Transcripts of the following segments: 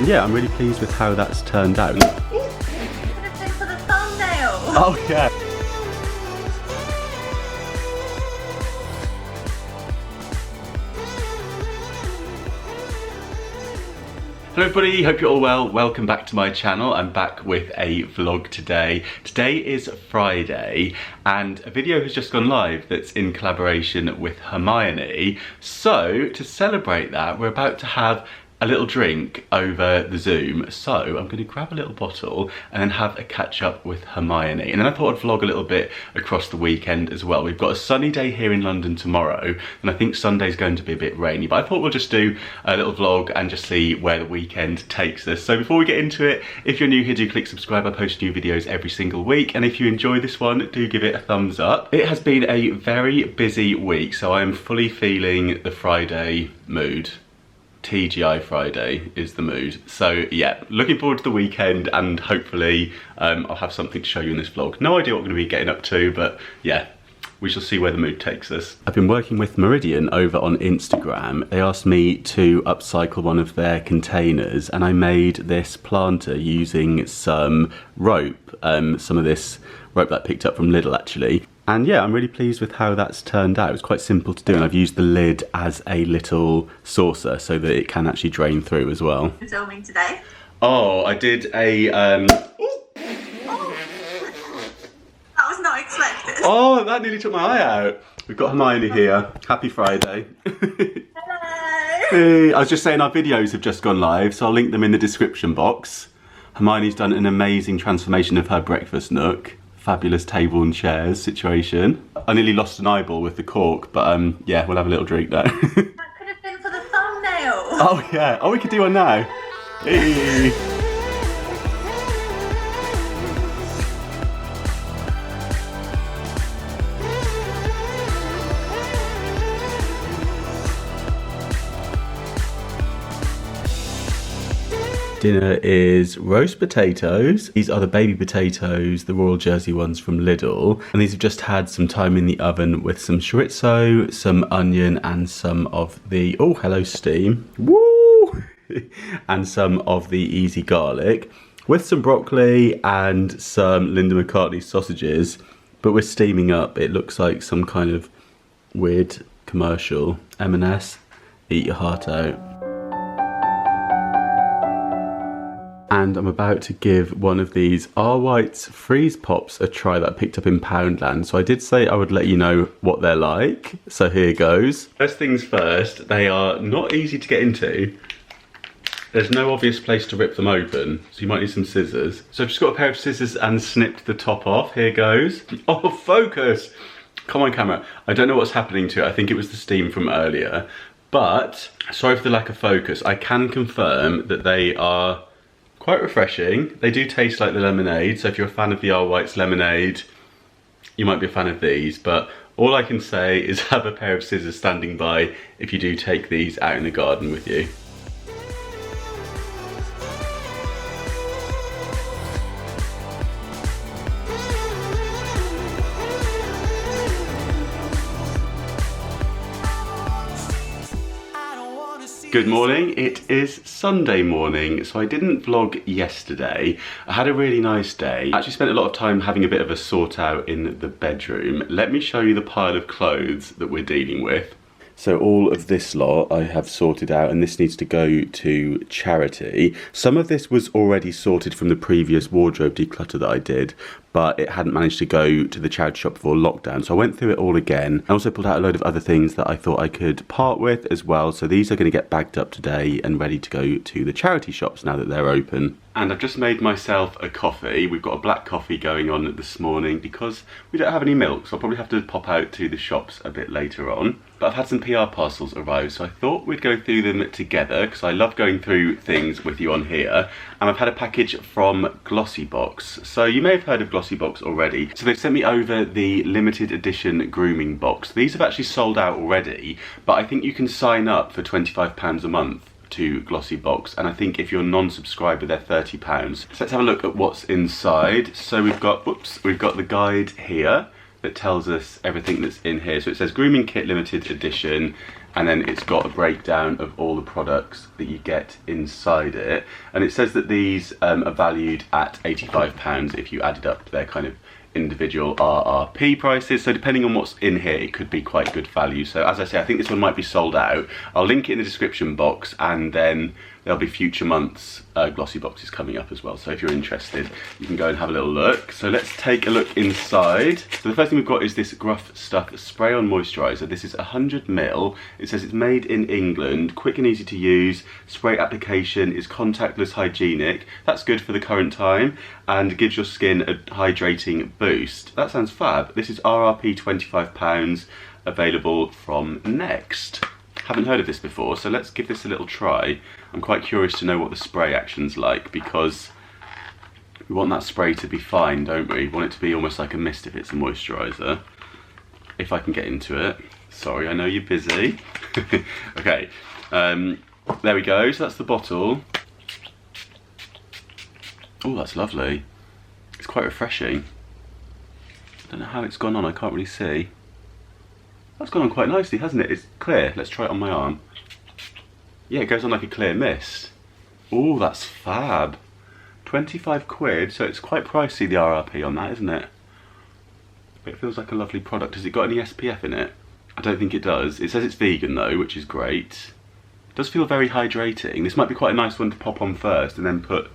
yeah, I'm really pleased with how that's turned out. Could have been for the thumbnail. Oh yeah. Hello everybody, hope you're all well. Welcome back to my channel. I'm back with a vlog today. Today is Friday and a video has just gone live that's in collaboration with Hermione. So to celebrate that, we're about to have a little drink over the Zoom. So I'm going to grab a little bottle and then have a catch up with Hermione. And then I thought I'd vlog a little bit across the weekend as well. We've got a sunny day here in London tomorrow and I think Sunday's going to be a bit rainy, but I thought we'll just do a little vlog and just see where the weekend takes us. So before we get into it, if you're new here, do click subscribe. I post new videos every single week, and if you enjoy this one, do give it a thumbs up. It has been a very busy week, so I am fully feeling the Friday mood. TGI Friday is the mood. So yeah, looking forward to the weekend and hopefully I'll have something to show you in this vlog. No idea what I'm going to be getting up to, but yeah, we shall see where the mood takes us. I've been working with Meridian over on Instagram. They asked me to upcycle one of their containers and I made this planter using some rope, some of this rope that I picked up from Lidl actually. And yeah, I'm really pleased with how that's turned out. It was quite simple to do and I've used the lid as a little saucer so that it can actually drain through as well. You're filming today? Oh, I did a... That was not expected. Oh, that nearly took my eye out. We've got Hermione here. Happy Friday. Hello. Hey, I was just saying our videos have just gone live, so I'll link them in the description box. Hermione's done an amazing transformation of her breakfast nook. Fabulous table and chairs situation. I nearly lost an eyeball with the cork, but yeah, we'll have a little drink now. That could have been for the thumbnail. Oh yeah, oh we could do one now. Hey. Dinner is roast potatoes. These are the baby potatoes, the Royal Jersey ones from Lidl. And these have just had some time in the oven with some chorizo, some onion and some of the, oh hello steam, woo! And some of the easy garlic with some broccoli and some Linda McCartney sausages. But we're steaming up. It looks like some kind of weird commercial. M&S, eat your heart out. And I'm about to give one of these R. White's Freeze Pops a try that I picked up in Poundland. So I did say I would let you know what they're like. So here goes. First things first, they are not easy to get into. There's no obvious place to rip them open, so you might need some scissors. So I've just got a pair of scissors and snipped the top off. Here goes. Oh, focus! Come on, camera. I don't know what's happening to it. I think it was the steam from earlier. But, sorry for the lack of focus. I can confirm that they are quite refreshing. They do taste like the lemonade, so if you're a fan of the R. White's lemonade, you might be a fan of these, but all I can say is have a pair of scissors standing by if you do take these out in the garden with you. Good morning, it is Sunday morning, so I didn't vlog yesterday. I had a really nice day. I actually spent a lot of time having a bit of a sort out in the bedroom. Let me show you the pile of clothes that we're dealing with. So all of this lot I have sorted out and this needs to go to charity. Some of this was already sorted from the previous wardrobe declutter that I did, but it hadn't managed to go to the charity shop before lockdown. So I went through it all again. I also pulled out a load of other things that I thought I could part with as well. So these are going to get bagged up today and ready to go to the charity shops now that they're open. And I've just made myself a coffee. We've got a black coffee going on this morning because we don't have any milk, so I'll probably have to pop out to the shops a bit later on. But I've had some PR parcels arrive, so I thought we'd go through them together because I love going through things with you on here. And I've had a package from GlossyBox. So you may have heard of GlossyBox already. So they've sent me over the limited edition grooming box. These have actually sold out already, but I think you can sign up for £25 a month to GlossyBox, and I think if you're a non-subscriber they're £30. So let's have a look at what's inside. So we've got the guide here that tells us everything that's in here. So it says grooming kit limited edition, and then it's got a breakdown of all the products that you get inside it, and it says that these are valued at £85 if you added up their kind of individual RRP prices. So depending on what's in here, it could be quite good value. So as I say, I think this one might be sold out. I'll link it in the description box, and then there'll be future months glossy boxes coming up as well. So if you're interested, you can go and have a little look. So let's take a look inside. So the first thing we've got is this Gruff Stuff Spray On Moisturiser. This is 100ml. It says it's made in England, quick and easy to use. Spray application is contactless, hygienic. That's good for the current time, and gives your skin a hydrating boost. That sounds fab. This is RRP £25, available from Next. Haven't heard of this before, so let's give this a little try. I'm quite curious to know what the spray action's like, because we want that spray to be fine, don't we? We want it to be almost like a mist if it's a moisturiser. If I can get into it. Sorry, I know you're busy. Okay, there we go. So that's the bottle. Oh, that's lovely. It's quite refreshing. I don't know how it's gone on, I can't really see. That's gone on quite nicely, hasn't it? It's clear. Let's try it on my arm. Yeah, it goes on like a clear mist. Oh, that's fab. 25 quid, so it's quite pricey, the RRP on that, isn't it? But it feels like a lovely product. Has it got any SPF in it? I don't think it does. It says it's vegan though, which is great. It does feel very hydrating. This might be quite a nice one to pop on first and then put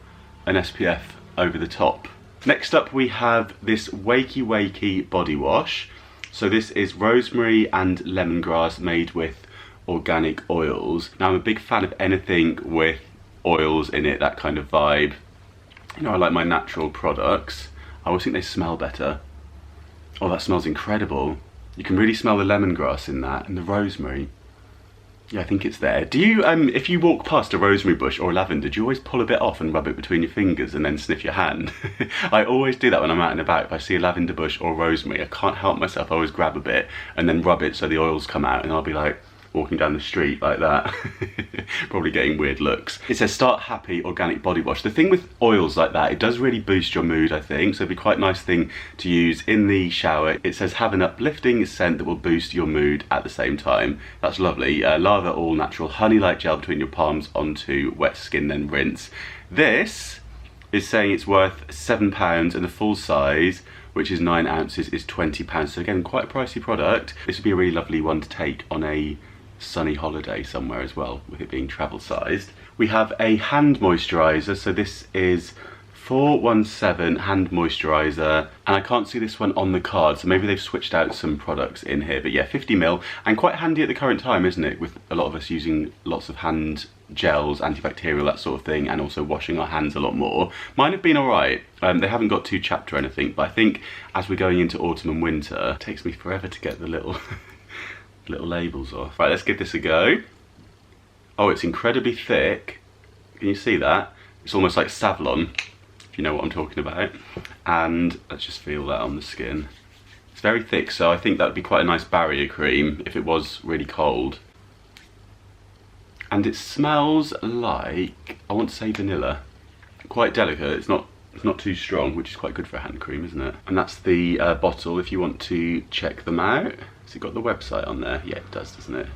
an SPF over the top. Next up we have this Wakey Wakey body wash. So this is rosemary and lemongrass made with organic oils. Now I'm a big fan of anything with oils in it, that kind of vibe. You know, I like my natural products. I always think they smell better. Oh, that smells incredible. You can really smell the lemongrass in that, and the rosemary. Yeah, I think it's there. Do you, if you walk past a rosemary bush or a lavender, do you always pull a bit off and rub it between your fingers and then sniff your hand? I always do that when I'm out and about. If I see a lavender bush or rosemary, I can't help myself. I always grab a bit and then rub it so the oils come out, and I'll be like walking down the street like that. Probably getting weird looks. It says Start Happy Organic Body Wash. The thing with oils like that, it does really boost your mood, I think, so it'd be quite a nice thing to use in the shower. It says have an uplifting scent that will boost your mood at the same time. That's lovely. Lather all natural honey-like gel between your palms onto wet skin, then rinse. This is saying it's worth £7, and the full size, which is 9 ounces, is £20. So again, quite a pricey product. This would be a really lovely one to take on a sunny holiday somewhere as well, with it being travel sized. We have a hand moisturiser. So this is 417 hand moisturiser, and I can't see this one on the card, so maybe they've switched out some products in here. But yeah, 50ml, and quite handy at the current time, isn't it, with a lot of us using lots of hand gels, antibacterial, that sort of thing, and also washing our hands a lot more. Mine have been alright. They haven't got too chapped or anything, but I think as we're going into autumn and winter, it takes me forever to get the little little labels off. Right, let's give this a go. Oh, it's incredibly thick. Can you see that? It's almost like Savlon, if you know what I'm talking about. And let's just feel that on the skin. It's very thick, so I think that would be quite a nice barrier cream if it was really cold. And it smells like, I want to say vanilla. Quite delicate. It's not too strong, which is quite good for a hand cream, isn't it? And that's the bottle if you want to check them out. Has it got the website on there? Yeah, it does, doesn't it?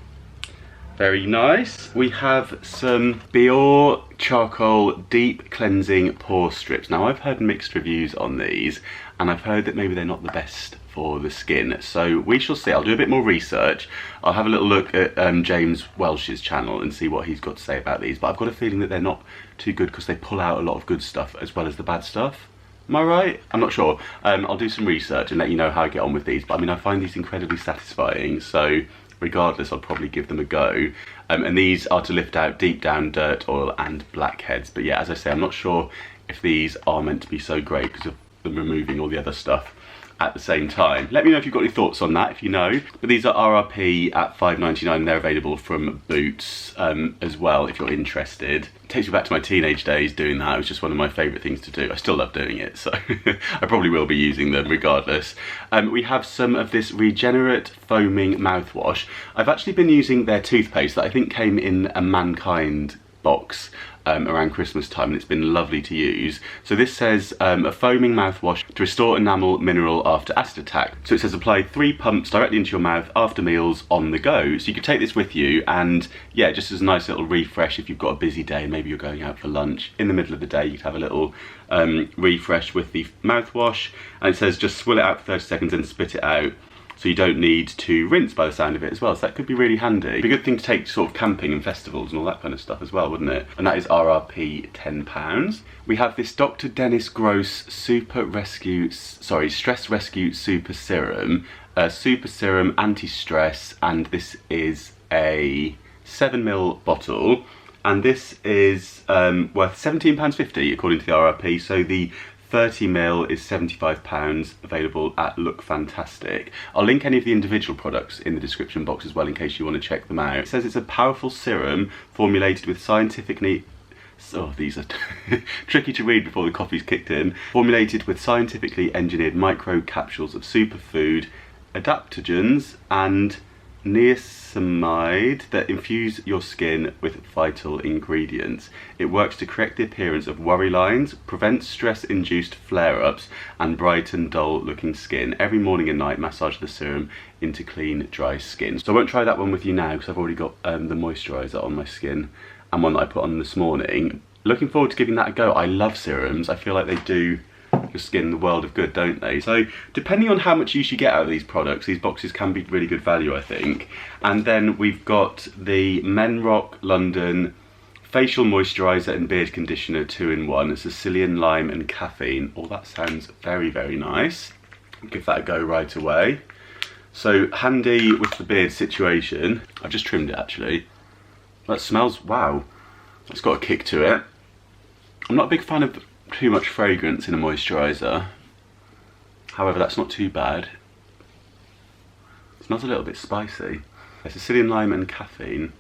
Very nice. We have some Biore Charcoal Deep Cleansing Pore Strips. Now, I've heard mixed reviews on these, and I've heard that maybe they're not the best for the skin. So we shall see. I'll do a bit more research. I'll have a little look at James Welsh's channel and see what he's got to say about these. But I've got a feeling that they're not too good because they pull out a lot of good stuff as well as the bad stuff. Am I right? I'm not sure. I'll do some research and let you know how I get on with these. But I mean, I find these incredibly satisfying. So regardless, I'll probably give them a go. And these are to lift out deep down dirt, oil and blackheads. But yeah, as I say, I'm not sure if these are meant to be so great because of them removing all the other stuff at the same time. Let me know if you've got any thoughts on that, if you know. But these are RRP at $5.99 and they're available from Boots as well if you're interested. It takes me back to my teenage days doing that. It was just one of my favourite things to do. I still love doing it, so I probably will be using them regardless. We have some of this Regenerate Foaming Mouthwash. I've actually been using their toothpaste that I think came in a Mankind box around Christmas time, and it's been lovely to use. So this says a foaming mouthwash to restore enamel mineral after acid attack. So it says apply 3 pumps directly into your mouth after meals on the go. So you could take this with you, and yeah, just as a nice little refresh if you've got a busy day and maybe you're going out for lunch in the middle of the day, you could have a little refresh with the mouthwash. And it says just swill it out for 30 seconds and spit it out. So you don't need to rinse by the sound of it as well. So that could be really handy. It'd be a good thing to take sort of camping and festivals and all that kind of stuff as well, wouldn't it? And that is RRP £10. We have this Dr. Dennis Gross Stress Rescue Super Serum. Super Serum Anti-Stress, and this is a 7ml bottle. And this is worth £17.50 according to the RRP. So the 30ml is £75, available at Look Fantastic. I'll link any of the individual products in the description box as well in case you want to check them out. It says it's a powerful serum formulated with scientifically... Oh, these are tricky to read before the coffee's kicked in. Formulated with scientifically engineered micro capsules of superfood, adaptogens and niacinamide that infuse your skin with vital ingredients. It works to correct the appearance of worry lines, prevent stress-induced flare-ups, and brighten dull-looking skin. Every morning and night, massage the serum into clean, dry skin. So I won't try that one with you now because I've already got the moisturiser on my skin and one that I put on this morning. Looking forward to giving that a go. I love serums. I feel like they do your skin the world of good, don't they? So depending on how much use you get out of these products, these boxes can be really good value, I think. And then we've got the Menrock London Facial Moisturiser and Beard Conditioner 2-in-1, Sicilian Lime and Caffeine. Oh, that sounds very, very nice. I'll give that a go right away. So handy with the beard situation. I've just trimmed it actually. That smells, wow. It's got a kick to it. I'm not a big fan of too much fragrance in a moisturiser. However, that's not too bad. It smells a little bit spicy. Sicilian Lime and Caffeine.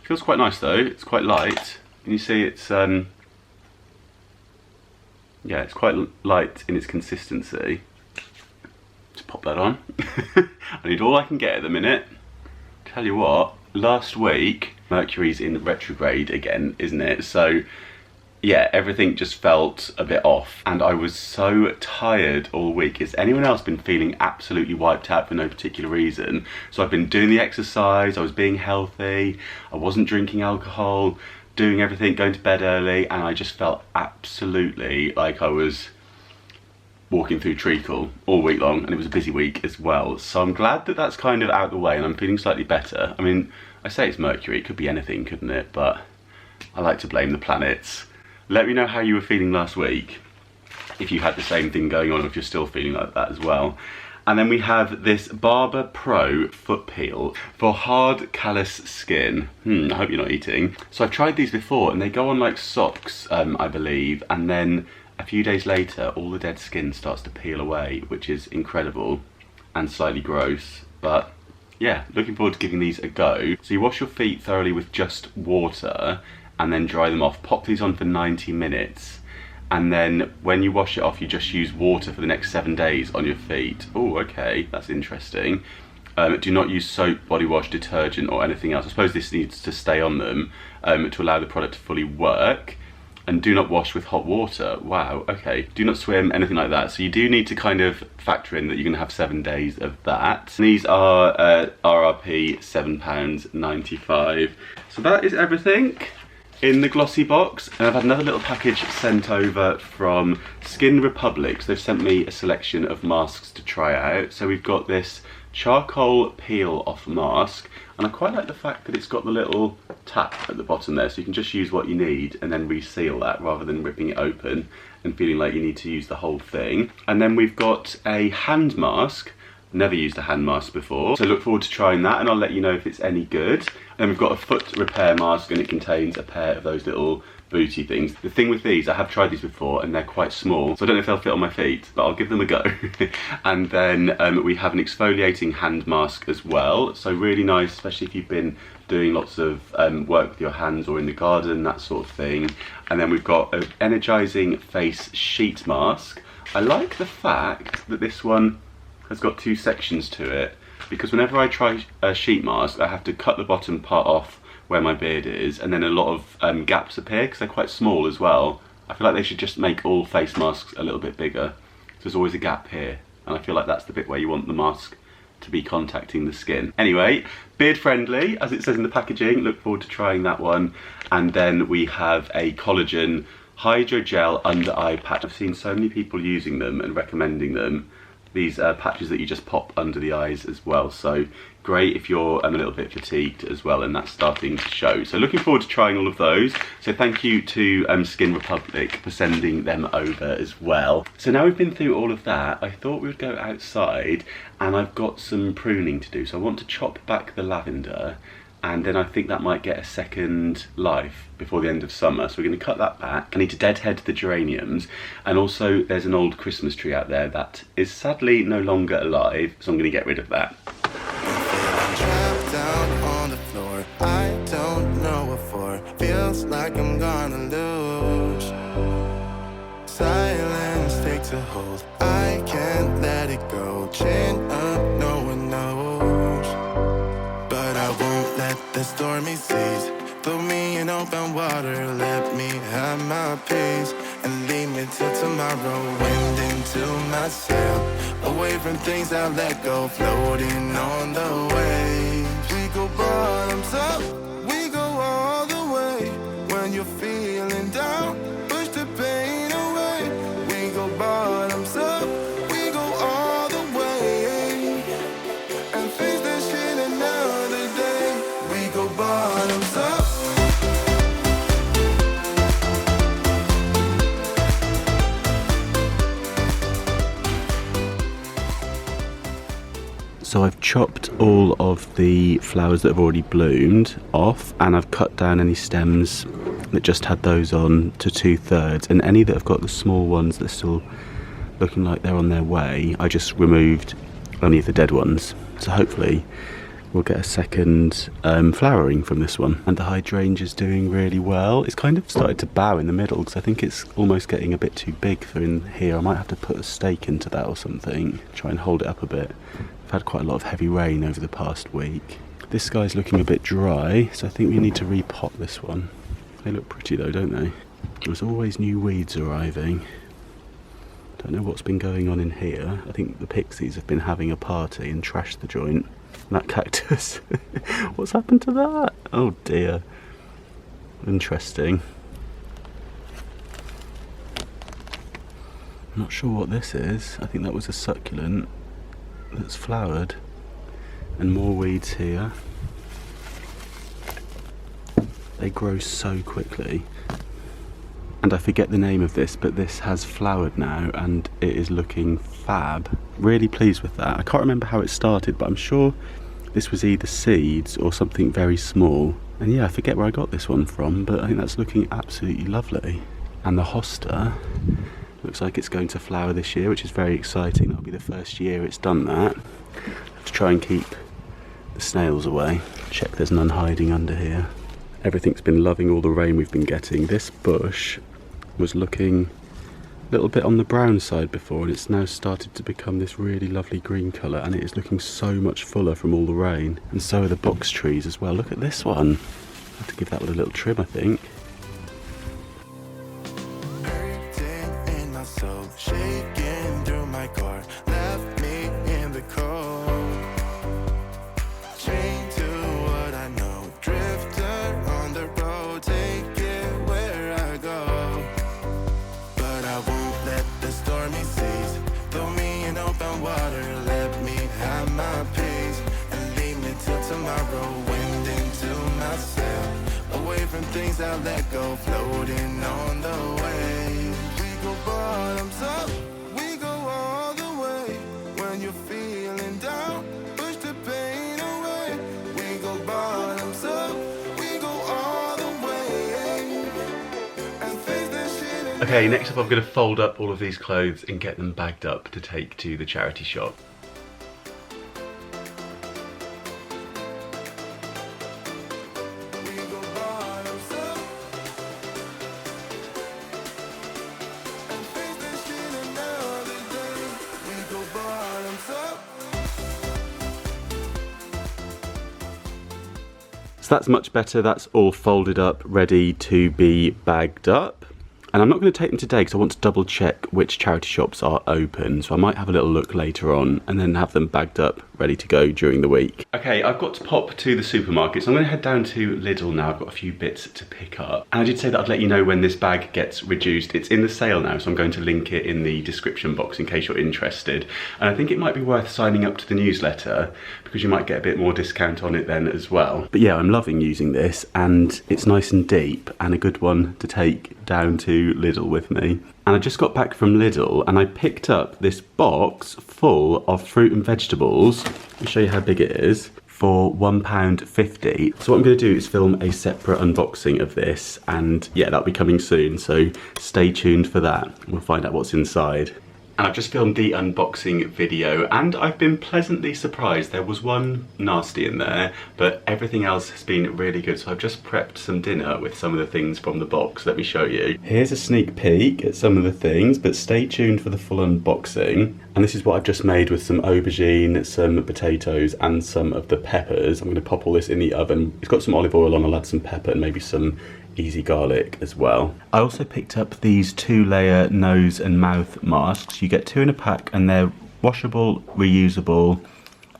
Feels quite nice though. It's quite light. Can you see it's yeah, it's quite light in its consistency. Just pop that on. I need all I can get at the minute. Tell you what, last week Mercury's in retrograde again, isn't it? So yeah, everything just felt a bit off and I was so tired all week. Has anyone else been feeling absolutely wiped out for no particular reason? So I've been doing the exercise, I was being healthy, I wasn't drinking alcohol, doing everything, going to bed early, and I just felt absolutely like I was walking through treacle all week long, and it was a busy week as well. So I'm glad that that's kind of out of the way and I'm feeling slightly better. I mean, I say it's Mercury, it could be anything, couldn't it? But I like to blame the planets. Let me know how you were feeling last week, if you had the same thing going on, or if you're still feeling like that as well. And then we have this Barber Pro foot peel for hard, callous skin. I hope you're not eating. So I've tried these before and they go on like socks, I believe, and then a few days later all the dead skin starts to peel away, which is incredible and slightly gross. But yeah, looking forward to giving these a go. So you wash your feet thoroughly with just water and then dry them off. Pop these on for 90 minutes. And then when you wash it off, you just use water for the next 7 days on your feet. Oh, okay, that's interesting. Do not use soap, body wash, detergent or anything else. I suppose this needs to stay on them to allow the product to fully work. And do not wash with hot water. Wow, okay. Do not swim, anything like that. So you do need to kind of factor in that you're gonna have 7 days of that. And these are RRP £7.95. So that is everything in the GlossyBox. And I've had another little package sent over from Skin Republic. So they've sent me a selection of masks to try out. So we've got this charcoal peel off mask, and I quite like the fact that it's got the little tap at the bottom there, so you can just use what you need and then reseal that rather than ripping it open and feeling like you need to use the whole thing. And then we've got a hand mask. Never used a hand mask before, so look forward to trying that and I'll let you know if it's any good. And then we've got a foot repair mask and it contains a pair of those little booty things. The thing with these, I have tried these before and they're quite small, so I don't know if they'll fit on my feet, but I'll give them a go. And then we have an exfoliating hand mask as well, so really nice, especially if you've been doing lots of work with your hands or in the garden, that sort of thing. And then we've got an energizing face sheet mask. I like the fact that this one has got 2 sections to it, because whenever I try a sheet mask I have to cut the bottom part off where my beard is, and then a lot of gaps appear because they're quite small as well. I feel like they should just make all face masks a little bit bigger. So there's always a gap here, and I feel like that's the bit where you want the mask to be contacting the skin. Anyway, beard friendly, as it says in the packaging. Look forward to trying that one. And then we have a collagen hydrogel under eye patch. I've seen so many people using them and recommending them. These patches that you just pop under the eyes as well. So great if you're a little bit fatigued as well, and that's starting to show. So looking forward to trying all of those. So thank you to Skin Republic for sending them over as well. So now we've been through all of that, I thought we would go outside, and I've got some pruning to do. So I want to chop back the lavender, and then I think that might get a second life before the end of summer. So we're going to cut that back. I need to deadhead the geraniums, and also there's an old Christmas tree out there that is sadly no longer alive, so I'm going to get rid of that. Trapped down on the floor, I don't know what for. Feels like I'm gonna lose. Silence takes a hold, I can't let it go. Chain up, no one knows. But I won't let the stormy seas throw me in open water. Let me have my peace and leave me till tomorrow. Wind into my sail, away from things I let go, floating on the waves. We go bottoms up, we go all the way. When you're feeling down, push the pain away. We go bottoms up, we go all the way, and face that shit another day. We go bottoms up. So I've chopped all of the flowers that have already bloomed off, and I've cut down any stems that just had those on to 2/3, and any that have got the small ones that are still looking like they're on their way, I just removed only the dead ones. So hopefully we'll get a second flowering from this one. And the hydrangea's doing really well. It's kind of started to bow in the middle because I think it's almost getting a bit too big for in here. I might have to put a stake into that or something, try and hold it up a bit. I've had quite a lot of heavy rain over the past week. This guy's looking a bit dry, so I think we need to repot this one. They look pretty though, don't they? There's always new weeds arriving. Don't know what's been going on in here. I think the pixies have been having a party and trashed the joint. That cactus. What's happened to that? Oh dear. Interesting. I'm not sure what this is. I think that was a succulent that's flowered. And more weeds here. They grow so quickly. And I forget the name of this, but this has flowered now and it is looking fab. Really pleased with that. I can't remember how it started, but I'm sure this was either seeds or something very small. And yeah, I forget where I got this one from, but I think that's looking absolutely lovely. And the hosta looks like it's going to flower this year, which is very exciting. That'll be the first year it's done that. Have to try and keep the snails away. Check there's none hiding under here. Everything's been loving all the rain we've been getting. This bush was looking a little bit on the brown side before, and it's now started to become this really lovely green colour, and it is looking so much fuller from all the rain. And so are the box trees as well. Look at this one. I have to give that one a little trim, I think. Shaking through my car, left me in the cold. Chained to what I know, drifter on the road, take it where I go. But I won't let the stormy seas throw me in open water. Let me have my peace and leave me till tomorrow. Wind into my sail, away from things I let go, floating on the waves. We go bottoms up, we go all the way. When you're feeling down, push the pain away. We go bottoms up, we go all the way, and face that shit. Okay, next up I'm going to fold up all of these clothes and get them bagged up to take to the charity shop. So that's much better. That's all folded up, ready to be bagged up. And I'm not going to take them today because I want to double check which charity shops are open. So I might have a little look later on and then have them bagged up, ready to go during the week. Okay, I've got to pop to the supermarket. So I'm going to head down to Lidl now. I've got a few bits to pick up. And I did say that I'd let you know when this bag gets reduced. It's in the sale now, so I'm going to link it in the description box in case you're interested. And I think it might be worth signing up to the newsletter because you might get a bit more discount on it then as well. But yeah, I'm loving using this and it's nice and deep and a good one to take down to Lidl with me. And I just got back from Lidl and I picked up this box full of fruit and vegetables. Let me show you how big it is. For £1.50. So what I'm going to do is film a separate unboxing of this, and yeah, that'll be coming soon, so stay tuned for that. We'll find out what's inside. And I've just filmed the unboxing video and I've been pleasantly surprised. There was one nasty in there, but everything else has been really good. So I've just prepped some dinner with some of the things from the box. Let me show you. Here's a sneak peek at some of the things, but stay tuned for the full unboxing. And this is what I've just made with some aubergine, some potatoes and some of the peppers. I'm going to pop all this in the oven. It's got some olive oil on, I'll add some pepper and maybe some easy garlic as well. I also picked up these 2-layer nose and mouth masks. You get 2 in a pack and they're washable, reusable,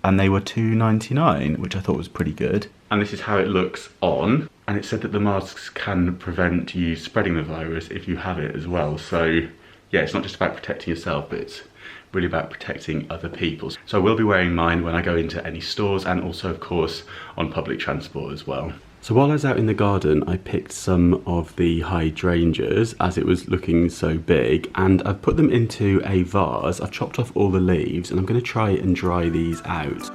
and they were $2.99, which I thought was pretty good. And this is how it looks on. And it said that the masks can prevent you spreading the virus if you have it as well. So yeah, it's not just about protecting yourself, but it's really about protecting other people. So I will be wearing mine when I go into any stores and also of course on public transport as well. So while I was out in the garden, I picked some of the hydrangeas as it was looking so big, and I've put them into a vase. I've chopped off all the leaves and I'm going to try and dry these out.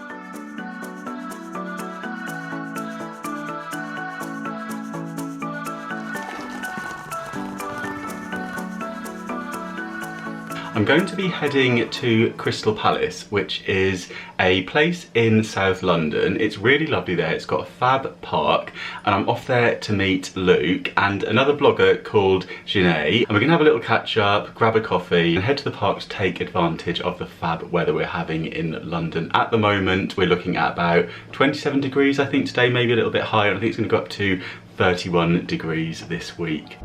I'm going to be heading to Crystal Palace, which is a place in South London. It's really lovely there. It's got a fab park, and I'm off there to meet Luke and another blogger called Janae. And we're gonna have a little catch up, grab a coffee, and head to the park to take advantage of the fab weather we're having in London. At the moment, we're looking at about 27 degrees, I think today, maybe a little bit higher. I think it's gonna go up to 31 degrees this week.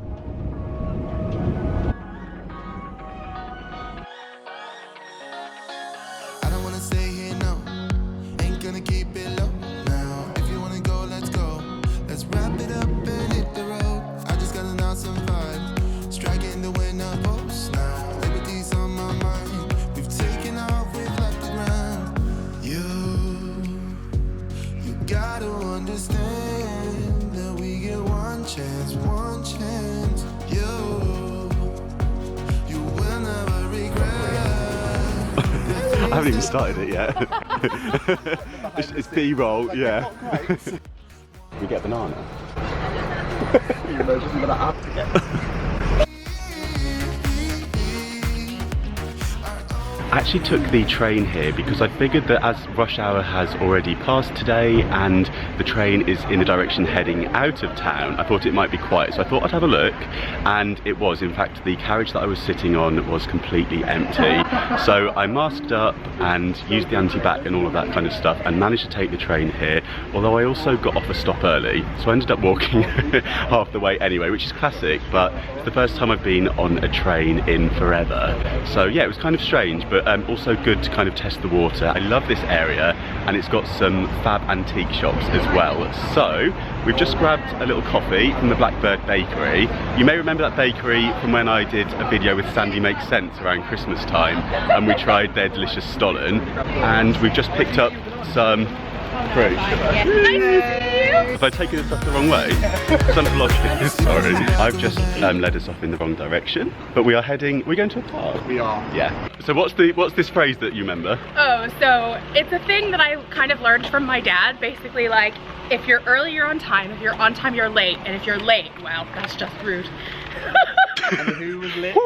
I haven't even started it yet. It's B-roll, yeah. We get a banana. Even though I'm gonna have to get. I actually took the train here because I figured that as rush hour has already passed today and the train is in the direction heading out of town, I thought it might be quiet. So I thought I'd have a look, and it was. In fact, the carriage that I was sitting on was completely empty. So I masked up and used the anti-bac and all of that kind of stuff and managed to take the train here, although I also got off a stop early. So I ended up walking half the way anyway, which is classic, but it's the first time I've been on a train in forever. So yeah, it was kind of strange, but also good to kind of test the water. I love this area, and it's got some fab antique shops as well. So we've just grabbed a little coffee from the Blackbird Bakery. You may remember that bakery from when I did a video with Sandy Makes Sense around Christmas time, and we tried their delicious stollen, and we've just picked up some fruit. Have I taken this off the wrong way? Some vlogging. Sorry. I've just led us off in the wrong direction. But we are heading, we're going to a park. We are. Yeah. So what's this phrase that you remember? Oh, so it's a thing that I kind of learned from my dad. Basically, like, if you're early, you're on time. If you're on time, you're late. And if you're late, well, that's just rude. And who was lit?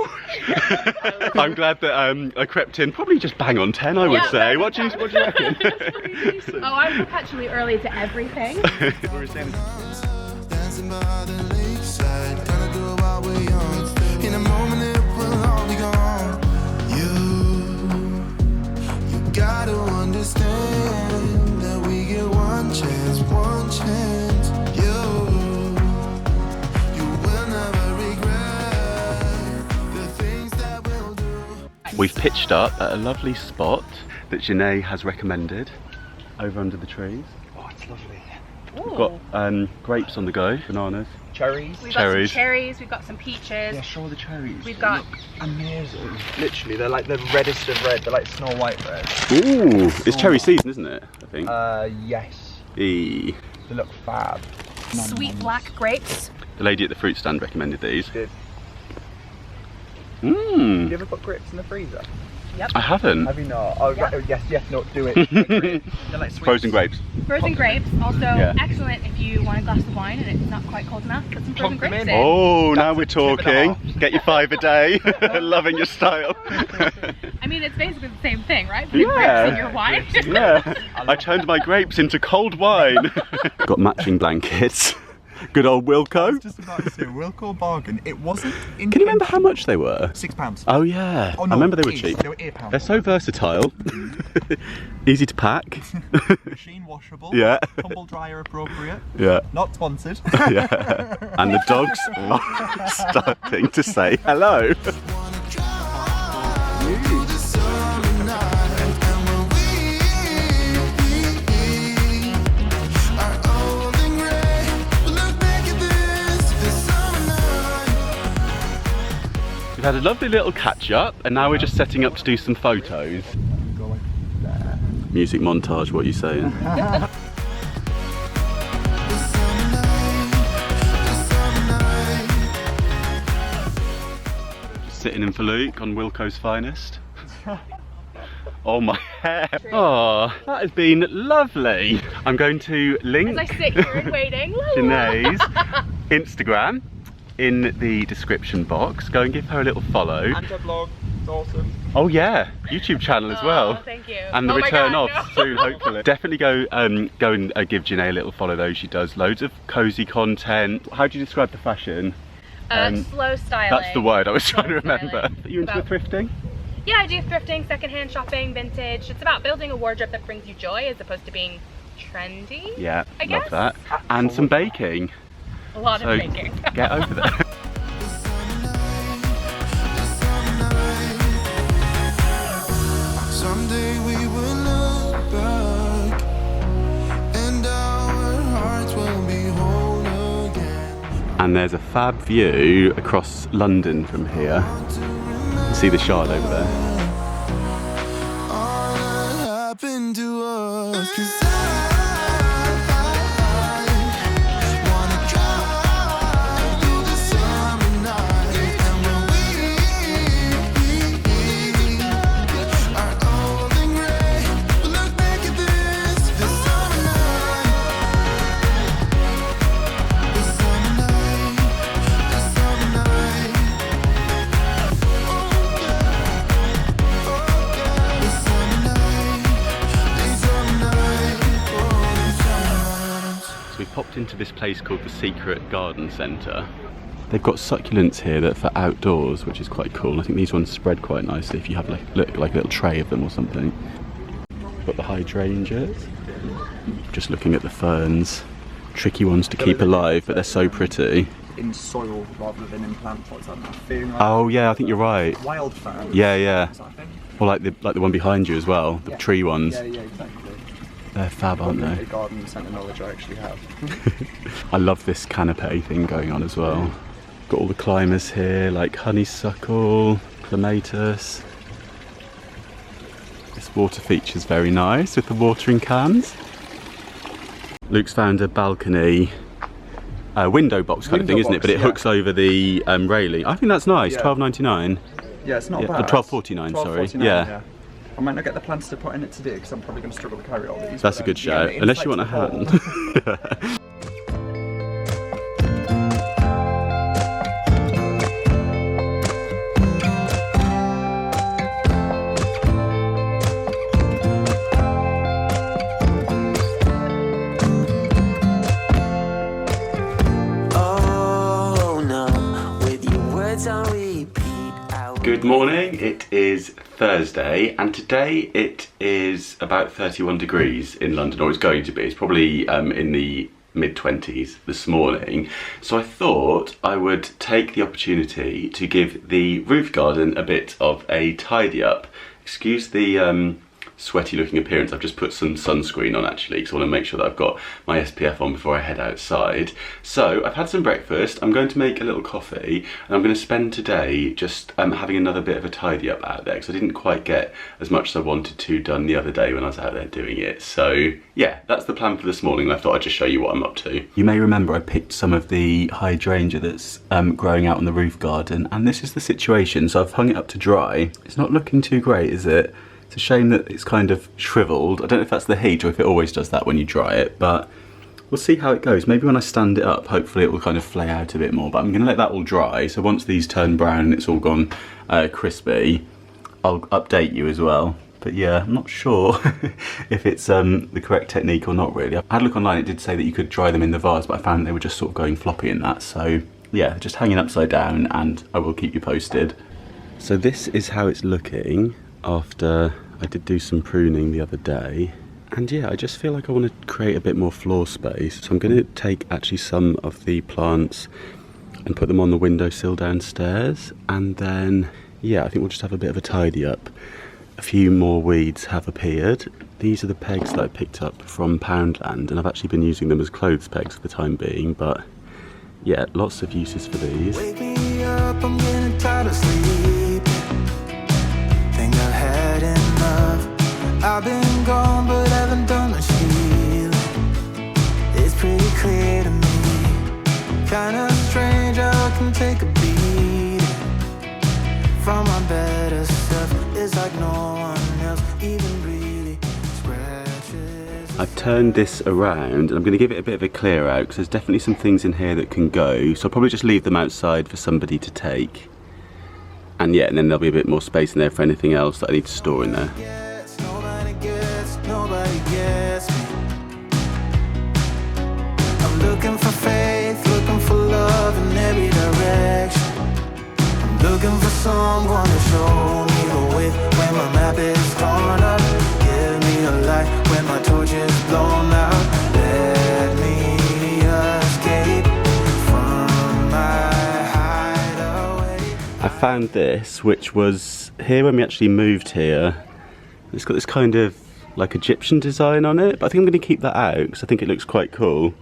I'm glad that I crept in probably just bang on 10, I would say. What do you reckon? Oh, I'm perpetually early to everything. Dancing by the lakeside, gonna do it while we're young. In a moment it will all be gone. You gotta understand that we get one chance, one chance. We've pitched up at a lovely spot that Janae has recommended over under the trees. Oh, it's lovely. We've got grapes on the go, bananas. Cherries. We've got some cherries, we've got some peaches. Yeah, show the cherries. We've got... Look amazing. Literally, they're like the reddest of red. They're like Snow White red. Ooh, it's cherry season, isn't it? I think. Yes. They look fab. Sweet black grapes. The lady at the fruit stand recommended these. Did. Mmm. Have you ever put grapes in the freezer? Yep. I haven't. Have you not? Oh, Yep. yes, no, do it. They're like sweet. Frozen grapes. Frozen grapes, also excellent if you want a glass of wine and it's not quite cold enough. Put some frozen Plonk them grapes in. in. Oh, now we're tip and a talking. half. Get your 5 a day. Loving your style. I mean, it's basically the same thing, right? Putting grapes in your wine. Yeah. I turned my grapes into cold wine. Got matching blankets. Good old Wilco. Just about to say, Wilco bargain. It wasn't in. Can you remember how much they were? £6. Oh yeah. Oh, no, I remember they were each. cheap. They were £8. They're so versatile. Easy to pack. Machine washable. Yeah. Tumble dryer appropriate. Yeah. Not sponsored. Yeah. And the dogs are starting to say hello. We've had a lovely little catch up and now we're just setting up to do some photos. Music montage, what are you saying? Just sitting in for Luke on Wilco's finest. Oh, my hair. Oh, that has been lovely. I'm going to link As I sit here and waiting. Janae's Instagram in the description box. Go and give her a little follow. And her blog. It's awesome. Oh yeah, YouTube channel as well. Oh, thank you. And the Oh my return God, off no. soon, hopefully. Definitely go and give Janae a little follow though. She does loads of cozy content. How do you describe the fashion? Slow styling. That's the word I was trying to Slow remember. styling. Are you into the thrifting? Yeah, I do thrifting, secondhand shopping, vintage. It's about building a wardrobe that brings you joy as opposed to being trendy. Yeah, I love guess. that. And some baking. A lot So of baking. get over there. Someday we will look back and our hearts will be whole again. And there's a fab view across London from here. See the Shard over there. All that happened to us, 'cause I wanna drive through the summer night, and when we are old and gray, we'll look back at this summer night, this summer night, this summer night. So we popped into this place called the Secret Garden Centre. They've got succulents here that are for outdoors, which is quite cool. I think these ones spread quite nicely if you have like a little tray of them or something. Got the hydrangeas. Just looking at the ferns. Tricky ones to keep alive, but they're so pretty. In soil rather than in plant pots. I'm feeling like Oh yeah, I think you're right. wild ferns. Yeah. Is that a thing? Or like the one behind you as well, the tree ones. Yeah, exactly. They're fab, aren't A they? garden centre knowledge I actually have. I love this canopy thing going on as well. Got all the climbers here, like honeysuckle, clematis. This water feature's very nice with the watering cans. Luke's found a balcony window box kind of thing, isn't it? But it hooks over the railing. I think that's nice. Yeah. $12.99. Yeah, it's not Yeah, bad. $12.49, sorry. $12.49, Yeah. I might not get the plants to put in it today because I'm probably going to struggle to carry all these. That's but, a good yeah, shout. the Unless you want a inside's hand. whole. Oh no, with your words on repeat. Good morning, it is Thursday and today it is about 31 degrees in London, or it's going to be. It's probably in the mid-20s this morning. So I thought I would take the opportunity to give the roof garden a bit of a tidy up. Excuse the sweaty looking appearance. I've just put some sunscreen on actually because I want to make sure that I've got my SPF on before I head outside. So I've had some breakfast, I'm going to make a little coffee, and I'm going to spend today just having another bit of a tidy up out there because I didn't quite get as much as I wanted to done the other day when I was out there doing it. So yeah, that's the plan for this morning. I thought I'd just show you what I'm up to. You may remember I picked some of the hydrangea that's growing out on the roof garden, and this is the situation. So I've hung it up to dry. It's not looking too great, is it? It's a shame that it's kind of shriveled. I don't know if that's the heat or if it always does that when you dry it, but we'll see how it goes. Maybe when I stand it up, hopefully it will kind of flay out a bit more, but I'm gonna let that all dry. So once these turn brown and it's all gone crispy, I'll update you as well. But yeah, I'm not sure if it's the correct technique or not really. I had a look online, it did say that you could dry them in the vase, but I found they were just sort of going floppy in that. So yeah, just hanging upside down, and I will keep you posted. So this is how it's looking after I did do some pruning the other day. And yeah, I just feel like I want to create a bit more floor space. So I'm going to take actually some of the plants and put them on the windowsill downstairs. And then, yeah, I think we'll just have a bit of a tidy up. A few more weeds have appeared. These are the pegs that I picked up from Poundland, and I've actually been using them as clothes pegs for the time being. But yeah, lots of uses for these. Wake me up, I'm getting tired of sleep. Think I've had enough. I've been gone, but haven't done much healing. It's pretty clear to me. Kinda strange how I can take a beat from my better self. It's like no one else even really scratches. I've turned this around and I'm going to give it a bit of a clear out because there's definitely some things in here that can go. So I'll probably just leave them outside for somebody to take. And yeah, and then there'll be a bit more space in there for anything else that I need to store in there. Nobody gets me. I'm looking for faith, looking for love in every direction. I'm looking for someone to show me the way when my map is torn up. Give me a light when my torch is blown out. Let me escape from my hideaway. I found this, which was here when we actually moved here. It's got this kind of like Egyptian design on it, but I think I'm going to keep that out because I think it looks quite cool.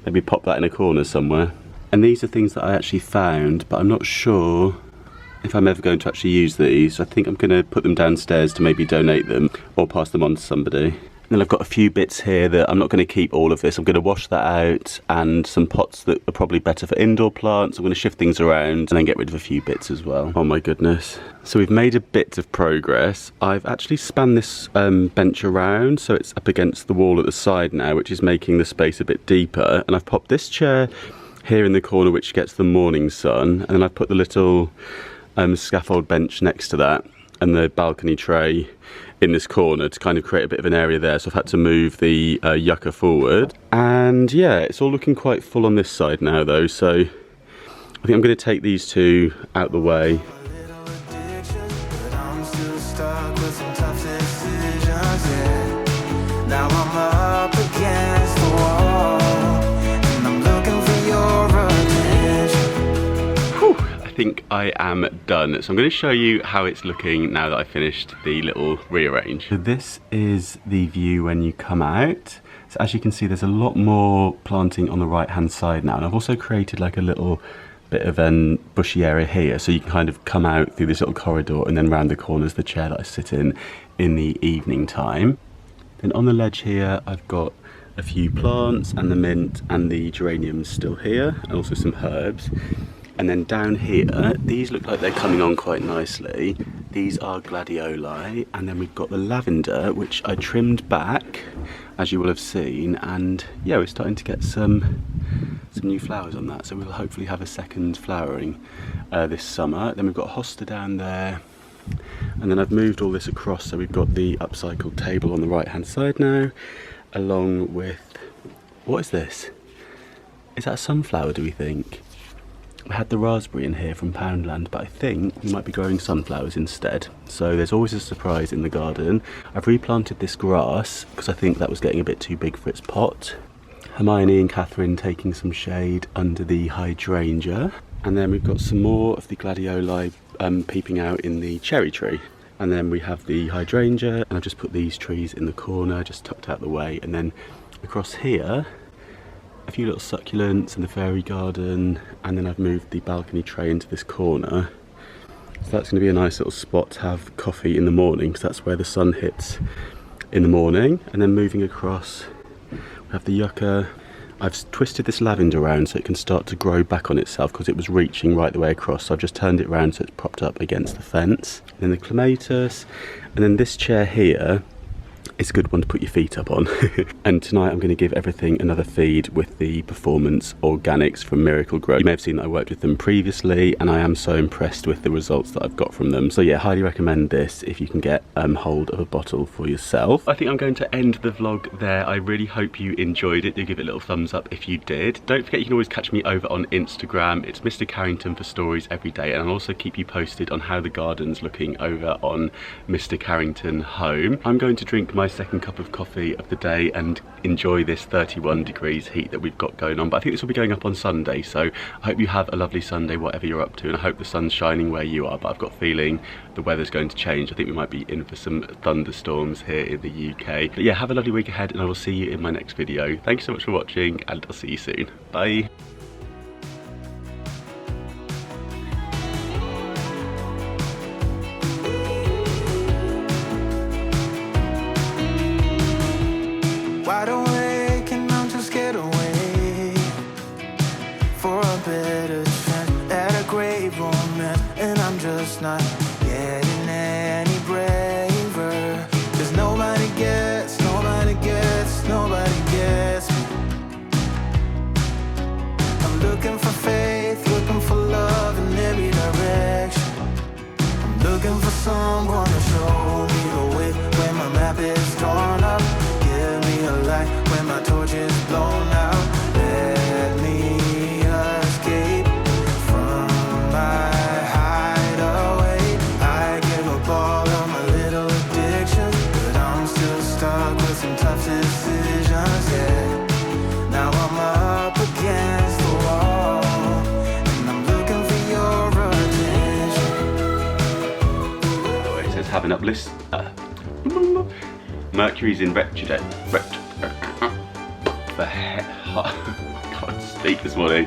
Maybe pop that in a corner somewhere. And these are things that I actually found, but I'm not sure if I'm ever going to actually use these. I think I'm going to put them downstairs to maybe donate them or pass them on to somebody. And then I've got a few bits here that I'm not going to keep all of this. I'm going to wash that out, and some pots that are probably better for indoor plants. I'm going to shift things around and then get rid of a few bits as well. Oh my goodness. So we've made a bit of progress. I've actually spanned this bench around so it's up against the wall at the side now, which is making the space a bit deeper. And I've popped this chair here in the corner which gets the morning sun, and then I've put the little scaffold bench next to that and the balcony tray in this corner to kind of create a bit of an area there. So I've had to move the yucca forward, and yeah, it's all looking quite full on this side now though, so I think I'm going to take these two out the way. Now I'm up against the wall, and I'm looking for your attention. Whew, I think I am done. So I'm going to show you how it's looking now that I finished the little rearrange. So this is the view when you come out. So as you can see, there's a lot more planting on the right hand side now, and I've also created like a little bit of a bushy area here, so you can kind of come out through this little corridor and then round the corners the chair that I sit in the evening time. Then on the ledge here, I've got a few plants and the mint and the geraniums still here, and also some herbs. And then down here, these look like they're coming on quite nicely. These are gladioli, and then we've got the lavender, which I trimmed back, as you will have seen, and yeah, we're starting to get some new flowers on that, so we'll hopefully have a second flowering this summer. Then we've got hosta down there. And then I've moved all this across, so we've got the upcycled table on the right hand side now, along with, what is this? Is that a sunflower, do we think? I had the raspberry in here from Poundland, but I think we might be growing sunflowers instead. So there's always a surprise in the garden. I've replanted this grass because I think that was getting a bit too big for its pot. Hermione and Catherine taking some shade under the hydrangea. And then we've got some more of the gladioli peeping out in the cherry tree. And then we have the hydrangea, and I've just put these trees in the corner, just tucked out the way. And then across here, a few little succulents in the fairy garden. And then I've moved the balcony tray into this corner. So that's going to be a nice little spot to have coffee in the morning, because that's where the sun hits in the morning. And then moving across, we have the yucca. I've twisted this lavender around so it can start to grow back on itself, because it was reaching right the way across. So I've just turned it around so it's propped up against the fence. And then the clematis, and then this chair here. It's a good one to put your feet up on. And tonight I'm going to give everything another feed with the Performance Organics from Miracle Grow. You may have seen that I worked with them previously, and I am so impressed with the results that I've got from them. So yeah, highly recommend this if you can get hold of a bottle for yourself. I think I'm going to end the vlog there. I really hope you enjoyed it. Do give it a little thumbs up if you did. Don't forget you can always catch me over on Instagram. It's Mr. Carrington for stories every day, and I'll also keep you posted on how the garden's looking over on Mr. Carrington Home. I'm going to drink my second cup of coffee of the day and enjoy this 31 degrees heat that we've got going on. But I think this will be going up on Sunday, so I hope you have a lovely Sunday whatever you're up to, and I hope the sun's shining where you are. But I've got a feeling the weather's going to change. I think we might be in for some thunderstorms here in the UK. But yeah, have a lovely week ahead, and I will see you in my next video. Thank you so much for watching, and I'll see you soon. Bye. Wide awake and I'm just scared away for a better chance at a great romance, and I'm just not getting any braver. 'Cause nobody gets me. I'm looking for faith, looking for love in every direction. I'm looking for someone to show me the way when my map is torn up. A light when my torch is blown out. Let me escape from my hideaway. I give up all of my little addictions, but I'm still stuck with some tough decisions, yeah. Now I'm up against the wall, and I'm looking for your attention. Oh, it says have an uplift. Mercury's in retrograde. For I can't speak this morning.